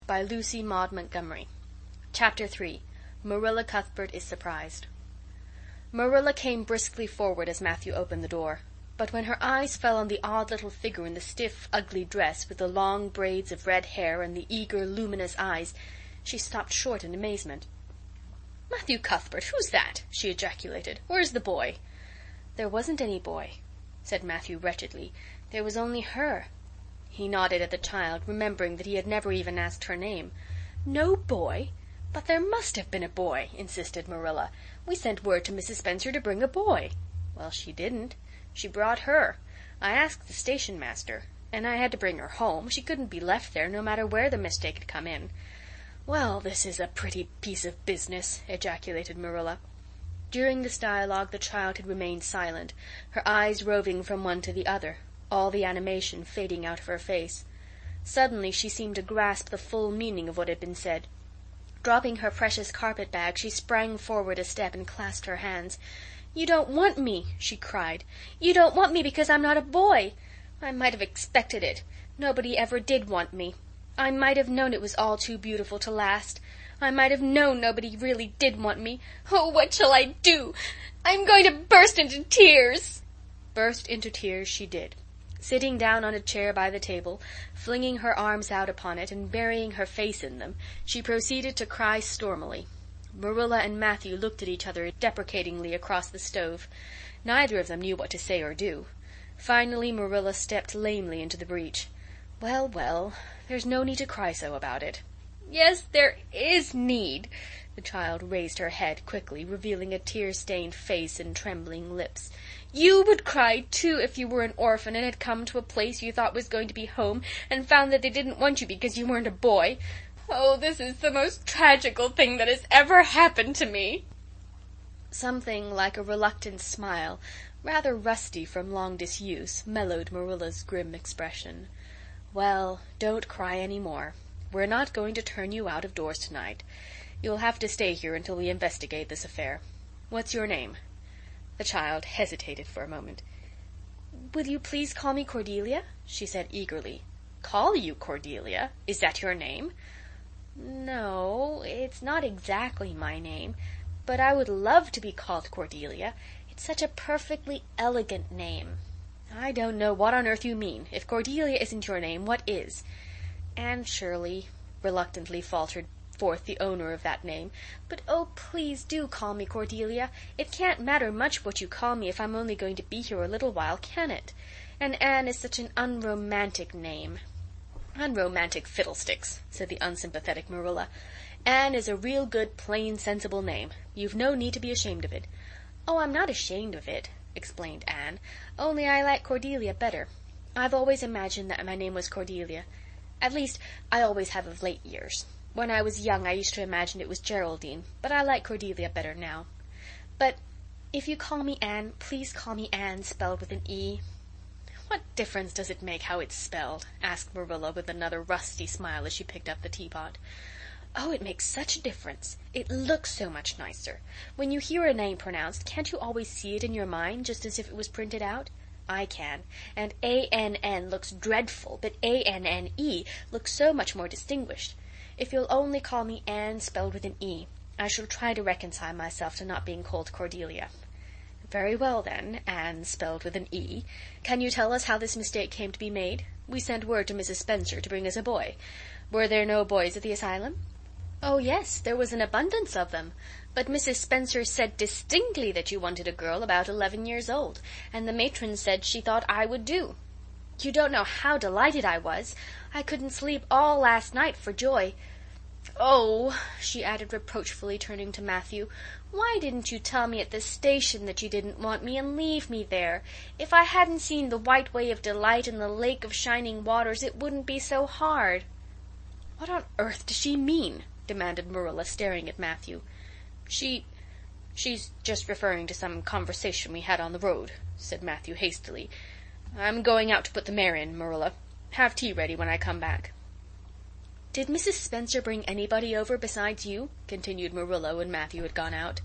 by Lucy Maud Montgomery. Chapter 3. Marilla Cuthbert is Surprised. Marilla came briskly forward as Matthew opened the door. But when her eyes fell on the odd little figure in the stiff, ugly dress, with the long braids of red hair and the eager, luminous eyes, she stopped short in amazement. "Matthew Cuthbert, who's that?" she ejaculated. "Where's the boy?" "There wasn't any boy," said Matthew wretchedly. "There was only her." He nodded at the child, remembering that he had never even asked her name. "No boy? But there must have been a boy," insisted Marilla. "We sent word to Mrs. Spencer to bring a boy." "Well, she didn't. She brought her. I asked the station master. And I had to bring her home. She couldn't be left there, no matter where the mistake had come in." "Well, this is a pretty piece of business," ejaculated Marilla. During this dialogue the child had remained silent, her eyes roving from one to the other, all the animation fading out of her face. Suddenly she seemed to grasp the full meaning of what had been said. Dropping her precious carpet-bag, she sprang forward a step and clasped her hands. "You don't want me," she cried. "You don't want me because I'm not a boy. I might have expected it. Nobody ever did want me. I might have known it was all too beautiful to last. I might have known nobody really did want me. Oh, what shall I do? I'm going to burst into tears." Burst into tears she did. Sitting down on a chair by the table, flinging her arms out upon it and burying her face in them, she proceeded to cry stormily. Marilla and Matthew looked at each other deprecatingly across the stove. Neither of them knew what to say or do. Finally Marilla stepped lamely into the breach. "Well, well, there's no need to cry so about it." "Yes, there is need." The child raised her head quickly, revealing a tear-stained face and trembling lips. "You would cry, too, if you were an orphan and had come to a place you thought was going to be home and found that they didn't want you because you weren't a boy. Oh, this is the most tragical thing that has ever happened to me." Something like a reluctant smile, rather rusty from long disuse, mellowed Marilla's grim expression. "Well, don't cry any more. We're not going to turn you out of doors tonight. You'll have to stay here until we investigate this affair. What's your name?" The child hesitated for a moment. "Will you please call me Cordelia?" she said eagerly. "Call you Cordelia? Is that your name?" "No, it's not exactly my name, but I would love to be called Cordelia. It's such a perfectly elegant name." "I don't know what on earth you mean. If Cordelia isn't your name, what is?" "Anne Shirley," reluctantly faltered forth the owner of that name. "But oh, please do call me Cordelia. It can't matter much what you call me if I'm only going to be here a little while, can it? And Anne is such an unromantic name." "Unromantic fiddlesticks," said the unsympathetic Marilla. "Anne is a real good, plain, sensible name. You've no need to be ashamed of it." "Oh, I'm not ashamed of it," explained Anne. "Only I like Cordelia better. I've always imagined that my name was Cordelia. At least, I always have of late years. When I was young I used to imagine it was Geraldine, but I like Cordelia better now. But if you call me Anne, please call me Anne spelled with an E." "What difference does it make how it's spelled?" asked Marilla with another rusty smile as she picked up the teapot. "Oh, it makes such a difference. It looks so much nicer. When you hear a name pronounced, can't you always see it in your mind, just as if it was printed out? I can. And A-N-N looks dreadful, but A-N-N-E looks so much more distinguished. If you'll only call me Anne spelled with an E, I shall try to reconcile myself to not being called Cordelia." "Very well, then, Anne spelled with an E. Can you tell us how this mistake came to be made? We sent word to Mrs. Spencer to bring us a boy. Were there no boys at the asylum?" "Oh, yes, there was an abundance of them. But Mrs. Spencer said distinctly that you wanted a girl about 11 years old, and the matron said she thought I would do. You don't know how delighted I was. I couldn't sleep all last night for joy. Oh," she added reproachfully, turning to Matthew, "why didn't you tell me at the station that you didn't want me and leave me there? If I hadn't seen the White Way of Delight and the Lake of Shining Waters, it wouldn't be so hard." "What on earth does she mean?" demanded Marilla, staring at Matthew. She's just referring to some conversation we had on the road," said Matthew hastily. "I'm going out to put the mare in, Marilla. Have tea ready when I come back." "Did Mrs. Spencer bring anybody over besides you?" continued Marilla when Matthew had gone out.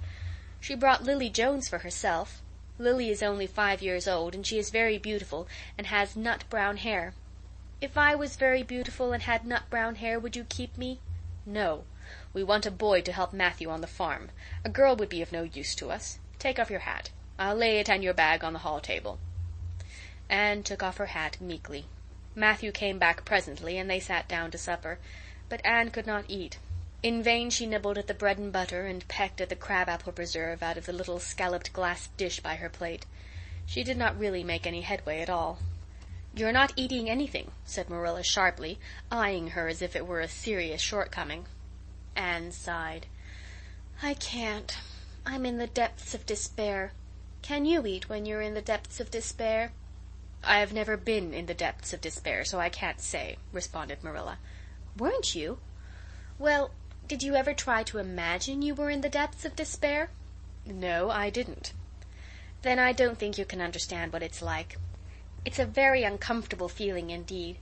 "She brought Lily Jones for herself. Lily is only 5 years old, and she is very beautiful and has nut brown hair." If I was very beautiful and had nut-brown hair, would you keep me?" "No. We want a boy to help Matthew on the farm. A girl would be of no use to us. Take off your hat. I'll lay it and your bag on the hall table." Anne took off her hat meekly. Matthew came back presently, and they sat down to supper. But Anne could not eat. In vain she nibbled at the bread and butter and pecked at the crab-apple preserve out of the little scalloped glass dish by her plate. She did not really make any headway at all. "You're not eating anything," said Marilla sharply, eyeing her as if it were a serious shortcoming. Anne sighed. "I can't. I'm in the depths of despair. Can you eat when you're in the depths of despair?" "I have never been in the depths of despair, so I can't say," responded Marilla. "Weren't you? Well, did you ever try to imagine you were in the depths of despair?" "No, I didn't." "Then I don't think you can understand what it's like. It's a very uncomfortable feeling indeed.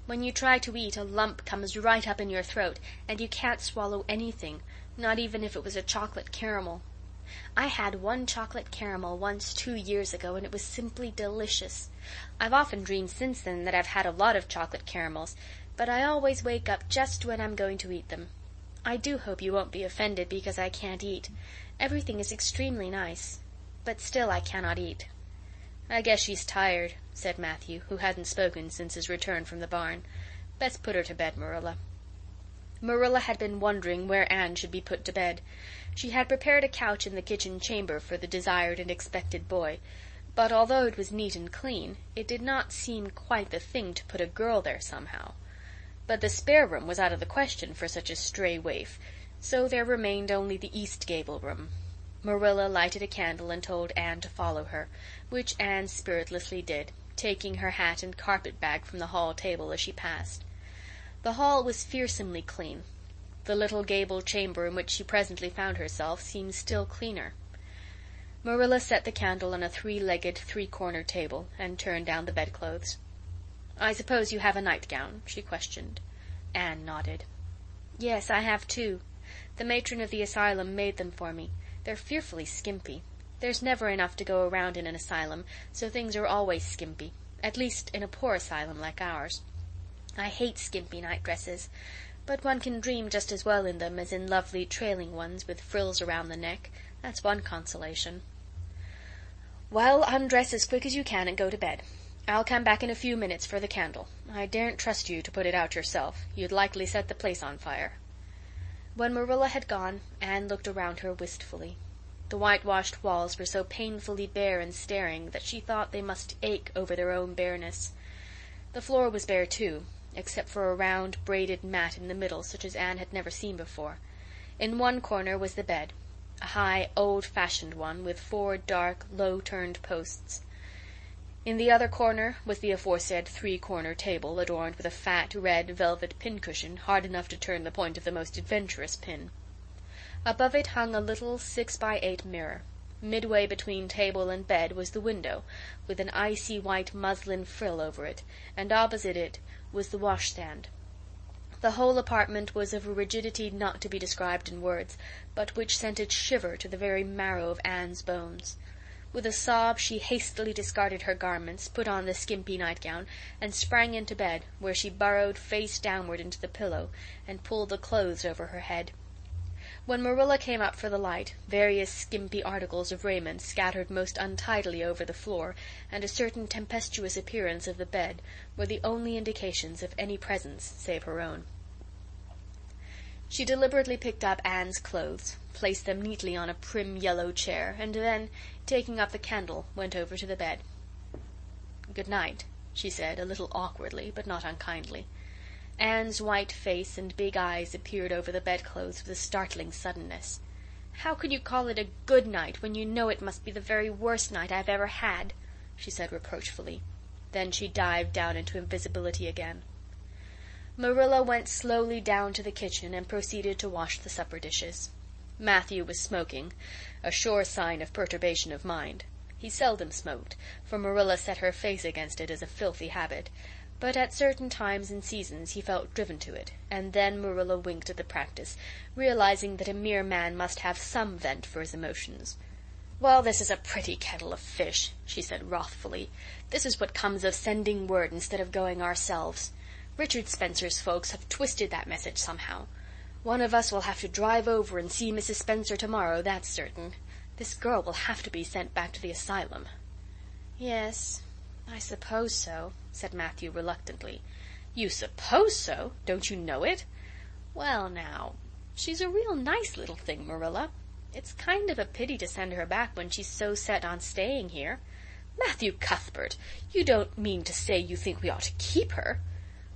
When you try to eat, a lump comes right up in your throat, and you can't swallow anything, not even if it was a chocolate caramel. I had one chocolate caramel once 2 years ago, and it was simply delicious. I've often dreamed since then that I've had a lot of chocolate caramels, but I always wake up just when I'm going to eat them. I do hope you won't be offended because I can't eat. Everything is extremely nice, but still I cannot eat." "I guess she's tired," said Matthew, who hadn't spoken since his return from the barn. "Best put her to bed, Marilla." Marilla had been wondering where Anne should be put to bed. She had prepared a couch in the kitchen chamber for the desired and expected boy, but although it was neat and clean, it did not seem quite the thing to put a girl there somehow. But the spare room was out of the question for such a stray waif, so there remained only the east gable room. Marilla lighted a candle and told Anne to follow her, which Anne spiritlessly did, taking her hat and carpet-bag from the hall table as she passed. The hall was fearsomely clean. The little gable chamber in which she presently found herself seemed still cleaner. Marilla set the candle on a 3-legged, 3-cornered table and turned down the bedclothes. "I suppose you have a nightgown?" she questioned. Anne nodded. "Yes, I have 2. The matron of the asylum made them for me. They're fearfully skimpy. There's never enough to go around in an asylum, so things are always skimpy, at least in a poor asylum like ours. I hate skimpy nightdresses, but one can dream just as well in them as in lovely trailing ones with frills around the neck. That's one consolation." "Well, undress as quick as you can and go to bed. I'll come back in a few minutes for the candle. I daren't trust you to put it out yourself. You'd likely set the place on fire." When Marilla had gone, Anne looked around her wistfully. The whitewashed walls were so painfully bare and staring that she thought they must ache over their own bareness. The floor was bare too, except for a round braided mat in the middle such as Anne had never seen before. In one corner was the bed, a high, old-fashioned one with 4 dark, low-turned posts. In the other corner was the aforesaid 3-corner table, adorned with a fat, red velvet pincushion, hard enough to turn the point of the most adventurous pin. Above it hung a little 6-by-8 mirror. Midway between table and bed was the window, with an icy white muslin frill over it, and opposite it was the washstand. The whole apartment was of a rigidity not to be described in words, but which sent a shiver to the very marrow of Anne's bones. With a sob she hastily discarded her garments, put on the skimpy nightgown, and sprang into bed, where she burrowed face downward into the pillow and pulled the clothes over her head. When Marilla came up for the light, various skimpy articles of raiment scattered most untidily over the floor, and a certain tempestuous appearance of the bed, were the only indications of any presence save her own. She deliberately picked up Anne's clothes, placed them neatly on a prim yellow chair, and then, taking up the candle, went over to the bed. "Good night," she said, a little awkwardly, but not unkindly. Anne's white face and big eyes appeared over the bedclothes with a startling suddenness. "How can you call it a good night when you know it must be the very worst night I've ever had?" she said reproachfully. Then she dived down into invisibility again. Marilla went slowly down to the kitchen and proceeded to wash the supper dishes. Matthew was smoking, a sure sign of perturbation of mind. He seldom smoked, for Marilla set her face against it as a filthy habit, but at certain times and seasons he felt driven to it, and then Marilla winked at the practice, realizing that a mere man must have some vent for his emotions. "Well, this is a pretty kettle of fish," she said wrathfully. "This is what comes of sending word instead of going ourselves. Richard Spencer's folks have twisted that message somehow. One of us will have to drive over and see Mrs. Spencer tomorrow, that's certain. This girl will have to be sent back to the asylum." "Yes, I suppose so," said Matthew reluctantly. "You suppose so? Don't you know it?" "Well, now, she's a real nice little thing, Marilla. It's kind of a pity to send her back when she's so set on staying here." "Matthew Cuthbert, you don't mean to say you think we ought to keep her?"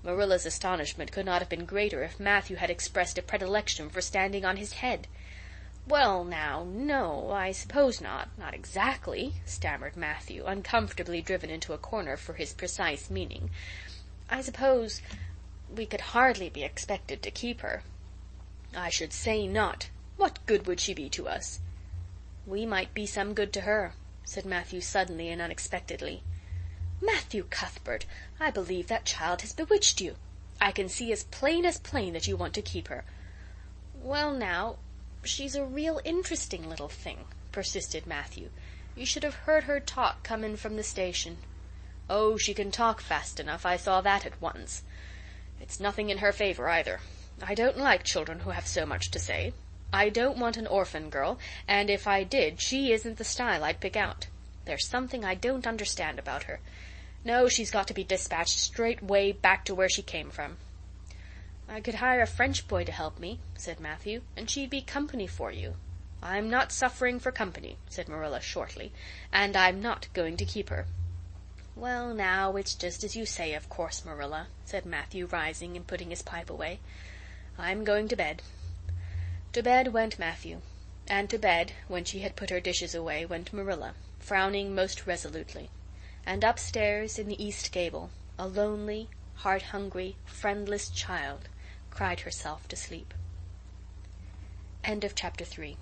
Marilla's astonishment could not have been greater if Matthew had expressed a predilection for standing on his head. "Well, now, no, I suppose not exactly," stammered Matthew, uncomfortably driven into a corner for his precise meaning. "I suppose we could hardly be expected to keep her." "I should say not. What good would she be to us?" "We might be some good to her," said Matthew suddenly and unexpectedly. "Matthew Cuthbert, I believe that child has bewitched you. I can see as plain that you want to keep her." "Well, now, she's a real interesting little thing," persisted Matthew. "You should have heard her talk comin' from the station." "Oh, she can talk fast enough. I saw that at once. It's nothing in her favor either. I don't like children who have so much to say. I don't want an orphan girl, and if I did, she isn't the style I'd pick out. There's something I don't understand about her. No, she's got to be dispatched straight way back to where she came from." "I could hire a French boy to help me," said Matthew, "and she'd be company for you." "I'm not suffering for company," said Marilla shortly, "and I'm not going to keep her." "Well, now, it's just as you say, of course, Marilla," said Matthew, rising and putting his pipe away. "I'm going to bed." To bed went Matthew, and to bed, when she had put her dishes away, went Marilla, frowning most resolutely. And upstairs in the east gable, a lonely, heart-hungry, friendless child cried herself to sleep. End of chapter 3.